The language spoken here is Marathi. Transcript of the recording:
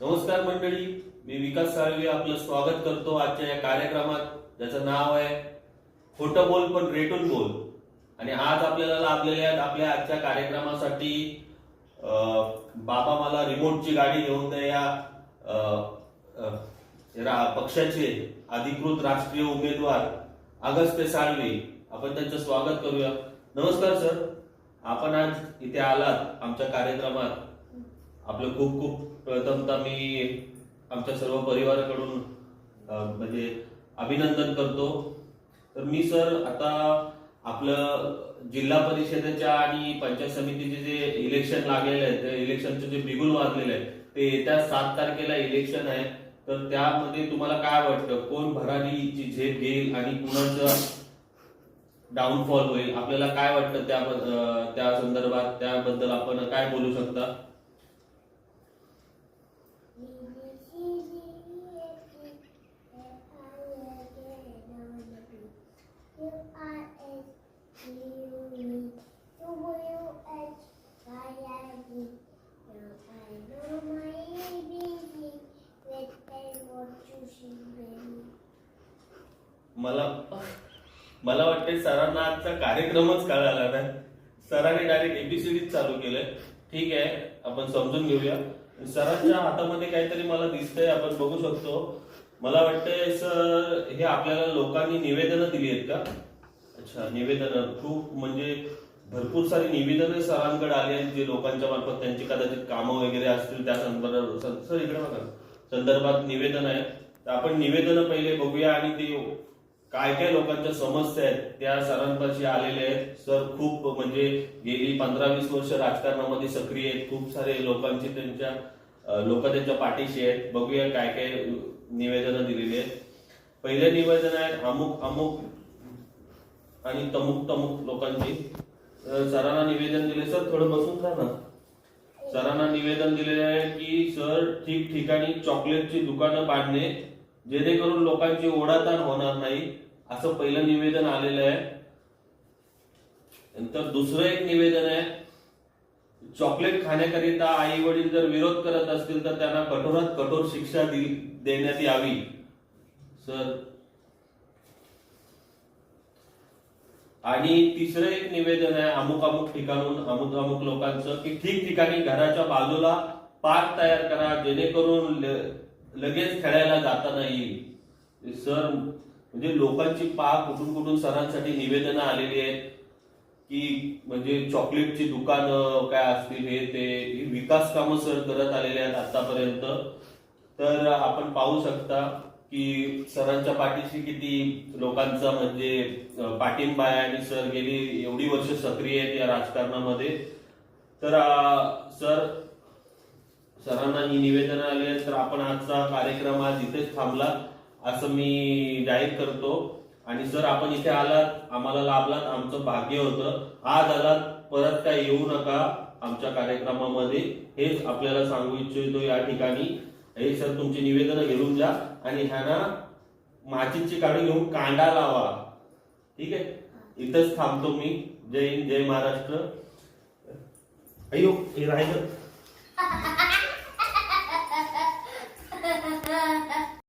नमस्कार मंडळी, मी विकास साळवे आपलं स्वागत करतो आजच्या या कार्यक्रमात, ज्याचं नाव आहे खोटं बोल पण रेटून बोल. आणि आज आपल्याला लाभलेल्या आपल्या आजच्या कार्यक्रमासाठी बाबा मला रिमोटची गाडी घेऊन द्या या पक्षाचे अधिकृत राष्ट्रीय उमेदवार अगस्त्य साळवे, आपण त्यांचं स्वागत करूया. नमस्कार सर, आपण आज इथे आलात आमच्या कार्यक्रमात. आपलं खूप खूप प्रथमतः मी आमच्या सर्व परिवाराकडून म्हणजे अभिनंदन करतो. तर मी सर आता आपलं जिल्हा परिषदेच्या आणि पंचायत समितीचे जे इलेक्शन लागलेले आहेत, त्या इलेक्शनचे जे बिगुल वाजलेले आहे ते येत्या 7 तारखेला इलेक्शन आहे. तर त्यामध्ये तुम्हाला काय वाटतं, कोण भरारीची झेप घेईल आणि कुणाचं डाऊनफॉल होईल? आपल्याला काय वाटतं त्या संदर्भात, त्याबद्दल आपण काय बोलू शकता? मला वाटते सरांना आजचा कार्यक्रमच कळाला नाही. सरांनी डायरेक्ट एबीसीडी चालू केलंय. ठीक आहे, आपण समजून घेऊया. सरांच्या हातामध्ये काहीतरी मला दिसतंय, आपण बघू शकतो. मला वाटतंय सर हे आपल्याला लोकांनी निवेदनं दिली आहेत का? अच्छा, निवेदनं खूप म्हणजे भरपूर सारी निवेदनं सरांकडे आली आहेत, जे लोकांच्या मार्फत त्यांची कदाचित कामं वगैरे असतील त्या संदर्भात. सर इकडे बघा, संदर्भात निवेदन आहे. तर आपण निवेदनं पहिले बघूया आणि ते काय काय लोकांच्या समस्या आहेत त्या सरांपाशी आलेल्या आहेत. सर खूप म्हणजे गेली 15-20 वर्ष राजकारणामध्ये सक्रिय आहेत. खूप सारे लोक त्यांच्या पाठीशी आहेत. बघूया काय काय निवेदनं दिलेली आहेत. पहिले निवेदन आहे अमुक अमुक आणि तमुक तमुक लोकांची. सरांना निवेदन दिले. सर थोडं बसून जा ना. सरांना निवेदन दिलेले आहे की सर ठिकठिकाणी चॉकलेटची दुकानं बांधणे जेणेकरून लोकांची ओढाताण होणार नाही, असं पहिलं निवेदन आलेलं आहे. नंतर दुसरं एक निवेदन आहे, चॉकलेट खाण्याकरिता आई वडील जर विरोध करत असतील तर त्यांना कठोरात कठोर शिक्षा देण्यात यावी. सर आणि तिसरं एक निवेदन आहे अमुक अमुक ठिकाणून अमुक अमुक लोकांचं की ठिकठिकाणी घराच्या बाजूला पार्क तयार करा जेणेकरून लगेच खेळायला जाता येईल. सर म्हणजे लोकांची कुठून कुठून सरांसाठी निवेदनं आलेली आहेत की म्हणजे चॉकलेटची दुकानं काय असतील, हे ते विकास कामं सर करत आलेले आहेत आतापर्यंत. तर आपण पाहू शकता की सरांच्या पाठीशी किती लोकांचा म्हणजे पाठिंबा आहे आणि सर गेली एवढी वर्ष सक्रिय आहेत या राजकारणामध्ये. तर सरांना ही निवेदन आले. तर आपण आजचा कार्यक्रम आज इथेच थांबला असं मी जाहीर करतो. आणि सर आपण इथे आलात, आम्हाला लाभलात, आमचं भाग्य होतं. आज आलात, परत काय येऊ नका आमच्या कार्यक्रमामध्ये, हेच आपल्याला सांगू इच्छितो या ठिकाणी. हे सर तुमची निवेदनं घेऊन जा आणि ह्यांना माचीची काढी घेऊन कांडा लावा. ठीक आहे, इथंच थांबतो मी. जय हिंद, जय महाराष्ट्र. अयो हे राहिलं.